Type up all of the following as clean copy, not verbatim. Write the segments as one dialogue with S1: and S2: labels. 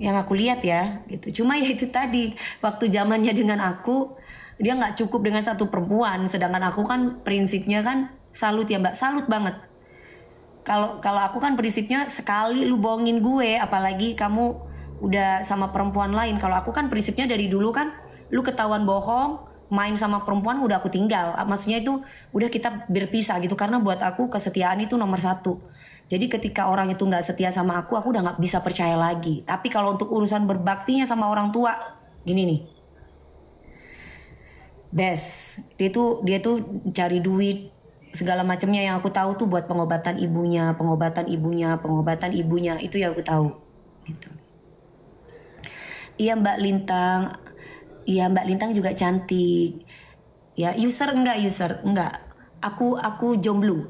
S1: yang aku lihat ya gitu. Cuma ya itu tadi, waktu zamannya dengan aku, dia nggak cukup dengan satu perempuan, sedangkan aku kan prinsipnya kan salut ya Mbak, salut banget. Kalau aku kan prinsipnya sekali lu bohongin gue, apalagi kamu udah sama perempuan lain. Kalau aku kan prinsipnya dari dulu kan, lu ketahuan bohong, main sama perempuan udah aku tinggal. Maksudnya itu udah kita berpisah gitu, karena buat aku kesetiaan itu nomor satu. Jadi ketika orang itu nggak setia sama aku udah nggak bisa percaya lagi. Tapi kalau untuk urusan berbaktinya sama orang tua, gini nih, best. Dia tuh cari duit segala macamnya, yang aku tahu tuh buat pengobatan ibunya itu yang aku tahu gitu. Iya Mbak Lintang juga cantik ya. User enggak aku jomblo.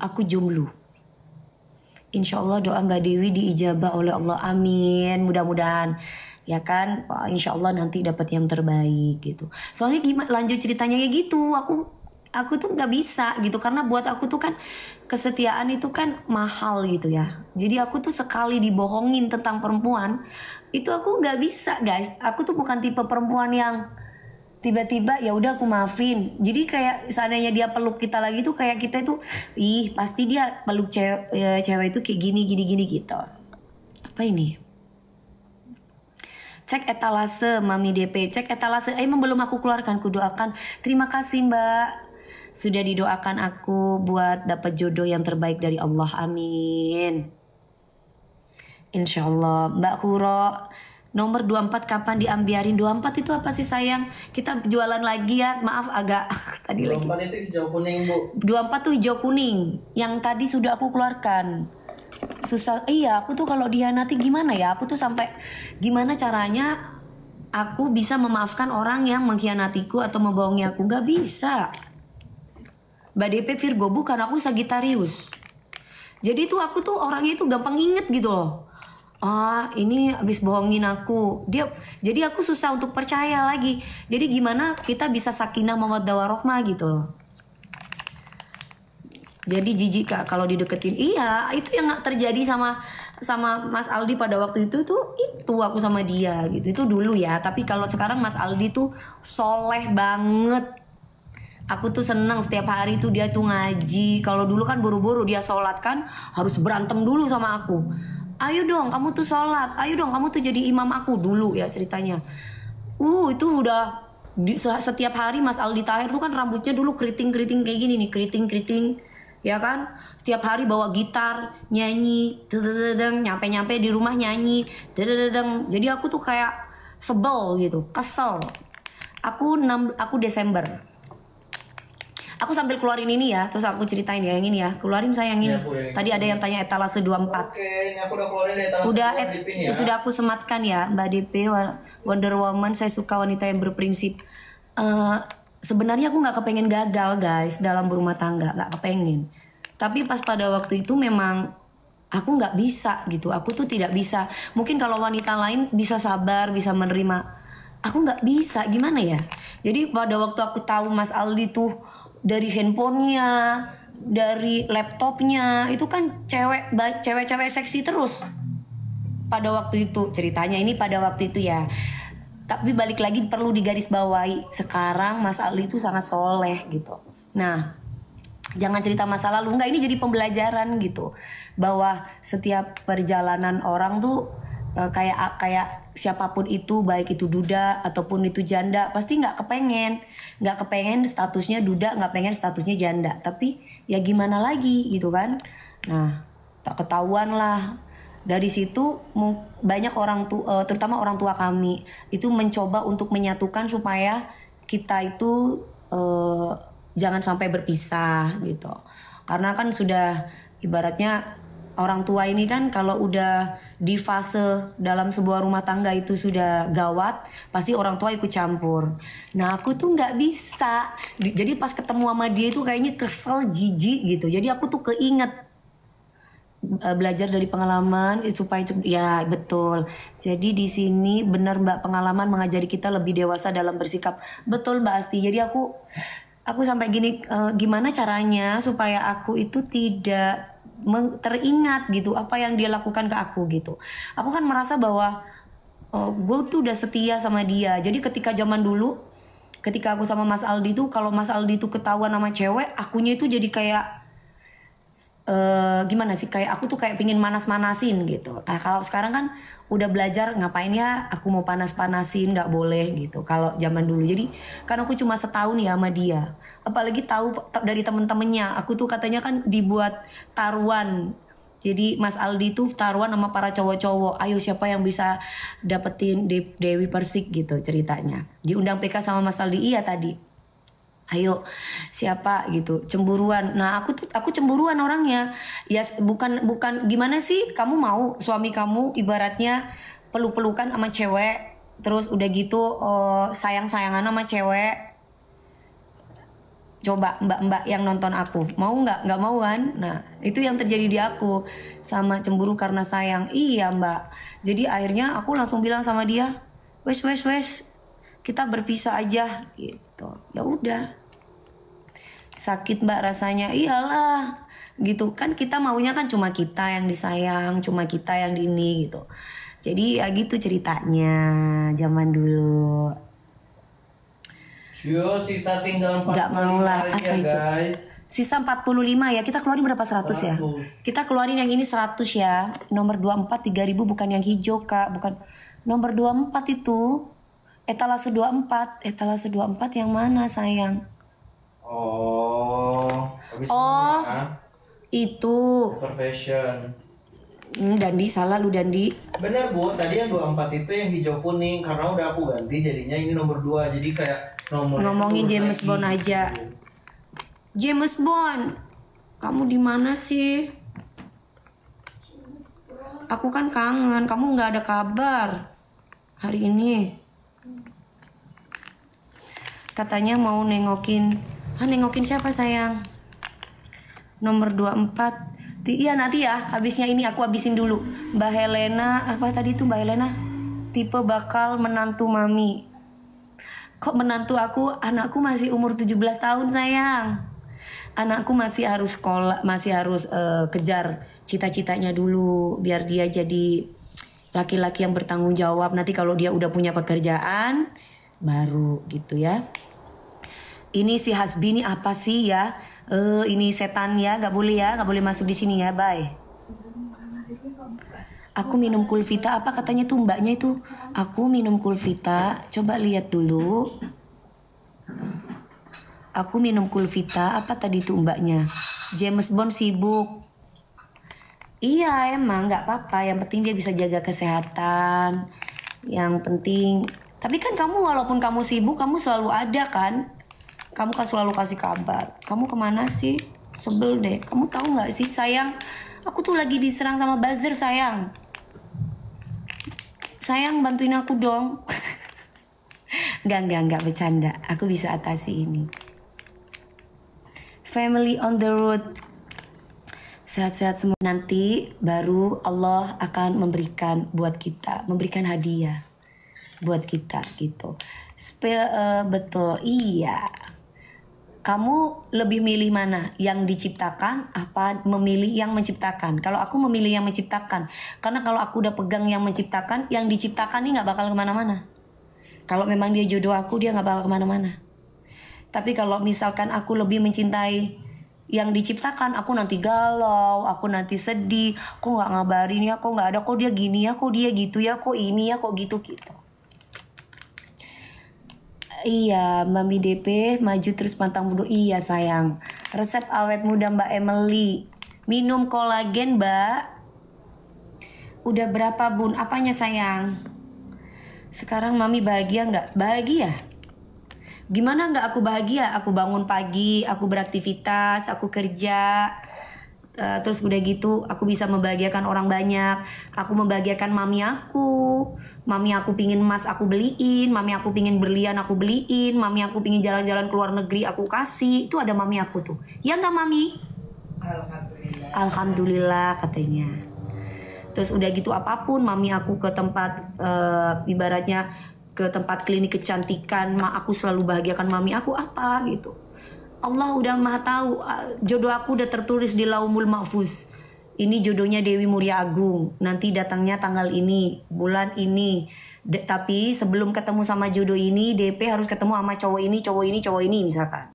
S1: Insya Allah doa Mbak Dewi diijabah oleh Allah, amin, mudah-mudahan ya kan. Insya Allah nanti dapat yang terbaik gitu. Soalnya gimana lanjut ceritanya kayak gitu, aku tuh nggak bisa gitu, karena buat aku tuh kan kesetiaan itu kan mahal gitu ya. Jadi aku tuh sekali dibohongin tentang perempuan itu aku nggak bisa guys. Aku tuh bukan tipe perempuan yang tiba-tiba ya udah aku maafin. Jadi kayak seandainya dia peluk kita lagi tuh kayak kita itu pasti dia peluk cewek itu kayak gini gitu. Apa ini? Cek etalase Mami DP, cek etalase emang belum aku keluarkan, ku doakan. Terima kasih Mbak, sudah didoakan aku buat dapat jodoh yang terbaik dari Allah, amin. Insya Allah. Mbak Huro, nomor 24 kapan diambiarin? 24 itu apa sih sayang? Kita jualan lagi ya, maaf agak tadi
S2: 24
S1: lagi.
S2: 24 itu hijau kuning Bu.
S1: 24 tuh hijau kuning, yang tadi sudah aku keluarkan. Susah, iya aku tuh kalau dihianati gimana ya? Aku tuh sampai gimana caranya aku bisa memaafkan orang yang mengkhianatiku atau membohongi aku? Gak bisa. Mbak DP Virgo, bukan, aku Sagittarius. Jadi tuh aku tuh orangnya itu gampang inget gitu loh. Ini habis bohongin aku. Jadi aku susah untuk percaya lagi. Jadi gimana kita bisa sakinah mawaddah warahmah gitu loh. Jadi jijik Kak kalau dideketin. Iya, itu yang gak terjadi sama Mas Aldi pada waktu itu aku sama dia gitu. Itu dulu ya. Tapi kalau sekarang Mas Aldi tuh soleh banget. Aku tuh senang setiap hari tuh dia tuh ngaji. Kalau dulu kan buru-buru dia sholat kan harus berantem dulu sama aku. Ayo dong kamu tuh sholat, ayo dong kamu tuh jadi imam aku dulu ya ceritanya. Itu udah setiap hari Mas Aldi Tahir tuh kan rambutnya dulu keriting kayak gini nih, keriting ya kan. Setiap hari bawa gitar nyanyi, nyampe di rumah nyanyi, jadi aku tuh kayak sebel gitu, kesel. Aku Desember. Aku sambil keluarin ini ya, terus aku ceritain ya yang ini ya. Keluarin sayang ini. Ya, Bu, ya, tadi ada yang tanya etalase 24.
S2: Oke, ini aku udah keluarin etalase. Ya.
S1: Sudah aku sematkan ya, Mbak DP Wonder Woman. Saya suka wanita yang berprinsip. Sebenarnya aku nggak kepengen gagal guys dalam berumah tangga, nggak kepengen. Tapi pas pada waktu itu memang aku nggak bisa gitu. Aku tuh tidak bisa. Mungkin kalau wanita lain bisa sabar, bisa menerima. Aku nggak bisa, gimana ya? Jadi pada waktu aku tahu Mas Aldi tuh dari handphonenya, dari laptopnya, itu kan cewek-cewek seksi terus. Pada waktu itu ceritanya ini pada waktu itu ya. Tapi balik lagi perlu digarisbawahi, sekarang Mas Aldi itu sangat soleh gitu. Nah, jangan cerita masa lalu, enggak, ini jadi pembelajaran gitu. Bahwa setiap perjalanan orang tuh kayak siapapun itu, baik itu duda ataupun itu janda, pasti nggak kepengen statusnya duda, nggak pengen statusnya janda. Tapi ya gimana lagi gitu kan. Nah, tak ketahuan lah. Dari situ banyak orang tua, terutama orang tua kami itu mencoba untuk menyatukan supaya kita itu jangan sampai berpisah gitu. Karena kan sudah ibaratnya orang tua ini kan kalau udah di fase dalam sebuah rumah tangga itu sudah gawat, pasti orang tua ikut campur. Nah aku tuh nggak bisa. Jadi pas ketemu sama dia itu kayaknya kesel, jijik gitu. Jadi aku tuh keinget belajar dari pengalaman supaya ya betul. Jadi di sini benar Mbak, pengalaman mengajari kita lebih dewasa dalam bersikap. Betul Mbak Asti. Jadi aku sampai gini, gimana caranya supaya aku itu tidak teringat gitu apa yang dia lakukan ke aku gitu. Aku kan merasa bahwa gue tuh udah setia sama dia. Jadi ketika zaman dulu, ketika aku sama Mas Aldi tuh, kalau Mas Aldi tuh ketahuan sama cewek, akunya itu jadi kayak gimana sih, kayak aku tuh kayak pingin manas-manasin gitu. Nah kalau sekarang kan udah belajar, ngapain ya aku mau panas-panasin, nggak boleh gitu kalau zaman dulu. Jadi kan aku cuma setahun ya sama dia, apalagi tahu dari temen-temennya aku tuh katanya kan dibuat taruhan. Jadi Mas Aldi tuh taruhan sama para cowok-cowok, ayo siapa yang bisa dapetin Dewi Persik gitu ceritanya. Diundang PK sama Mas Aldi, iya tadi. Ayo siapa gitu, cemburuan. Nah aku cemburuan orangnya. Ya bukan gimana sih, kamu mau suami kamu ibaratnya peluk-pelukan sama cewek, terus udah gitu sayang-sayangan sama cewek. Coba mbak-mbak yang nonton aku, mau nggak mau kan? Nah itu yang terjadi di aku, sama cemburu karena sayang. Iya mbak. Jadi akhirnya aku langsung bilang sama dia, wes kita berpisah aja gitu. Ya udah, sakit mbak rasanya, iyalah gitu kan, kita maunya kan cuma kita yang disayang, cuma kita yang di ini gitu. Jadi ya gitu ceritanya zaman dulu.
S2: Yo, sisa tinggal 45
S1: Gak mau lah,
S2: aja,
S1: apa itu?
S2: guys.
S1: Sisa 45 ya, kita keluarin berapa, 100 ya? Kita keluarin yang ini 100 ya. Nomor 24 3000, bukan yang hijau kak, bukan. Nomor 24 itu etalase 24 yang mana sayang?
S2: Habis
S1: itu
S2: Perfection.
S1: Dandi, salah lu Dandi.
S2: Bener Bu, tadi yang 24 itu yang hijau kuning, karena udah aku ganti jadinya ini nomor 2. Jadi kayak
S1: ngomongin James Bond aja. James Bond, kamu di mana sih? Aku kan kangen, kamu nggak ada kabar hari ini. Katanya mau nengokin siapa sayang? Nomor 24. Iya nanti ya, habisnya ini aku habisin dulu. Mbak Helena, apa tadi tuh Mbak Helena? Tipe bakal menantu mami. Kok menantu aku? Anakku masih umur 17 tahun sayang. Anakku masih harus sekolah, masih harus kejar cita-citanya dulu, biar dia jadi laki-laki yang bertanggung jawab. Nanti kalau dia udah punya pekerjaan baru gitu ya. Ini si Hasbi ini apa sih ya? Ini setan ya, nggak boleh masuk di sini ya, bye. Aku minum Kulvita, apa katanya tuh mbaknya itu? Aku minum Kulvita, coba lihat dulu. Aku minum Kulvita, apa tadi tuh mbaknya? James Bond sibuk. Iya emang nggak apa-apa, yang penting dia bisa jaga kesehatan. Yang penting, tapi kan kamu walaupun kamu sibuk, kamu selalu ada kan? Kamu kan selalu kasih kabar. Kamu kemana sih? Sebel deh. Kamu tahu nggak sih sayang? Aku tuh lagi diserang sama buzzer sayang. Sayang bantuin aku dong. Enggak bercanda. Aku bisa atasi ini. Family on the road. Sehat-sehat semua. Nanti baru Allah akan memberikan buat kita, memberikan hadiah buat kita gitu. Betul, iya. Kamu lebih milih mana? Yang diciptakan apa memilih yang menciptakan? Kalau aku memilih yang menciptakan. Karena kalau aku udah pegang yang menciptakan, yang diciptakan ini gak bakal kemana-mana. Kalau memang dia jodoh aku, dia gak bakal kemana-mana. Tapi kalau misalkan aku lebih mencintai yang diciptakan, aku nanti galau, aku nanti sedih. Kok gak ngabarin ya, kok gak ada, kok dia gini ya, kok dia gitu ya, kok ini ya, kok gitu-gitu. Iya, Mami DP maju terus pantang mundur. Iya sayang. Resep awet muda Mbak Emily. Minum kolagen Mbak. Udah berapa bun? Apanya sayang? Sekarang Mami bahagia nggak? Bahagia? Gimana nggak aku bahagia? Aku bangun pagi, aku beraktivitas, aku kerja. Terus udah gitu aku bisa membahagiakan orang banyak. Aku membahagiakan mami aku. Mami aku pingin emas aku beliin, mami aku pingin berlian aku beliin, mami aku pingin jalan-jalan ke luar negeri aku kasih. Itu ada mami aku tuh. Ya nggak mami?
S2: Alhamdulillah.
S1: Alhamdulillah katanya. Terus udah gitu apapun mami aku ke tempat ibaratnya ke tempat klinik kecantikan, aku selalu bahagiakan mami aku apa gitu. Allah udah maha tahu, jodoh aku udah tertulis di Laumul Mahfuz. Ini jodohnya Dewi Muria Agung, nanti datangnya tanggal ini, bulan ini, Tapi sebelum ketemu sama jodoh ini, DP harus ketemu sama cowok ini, cowok ini, cowok ini misalkan.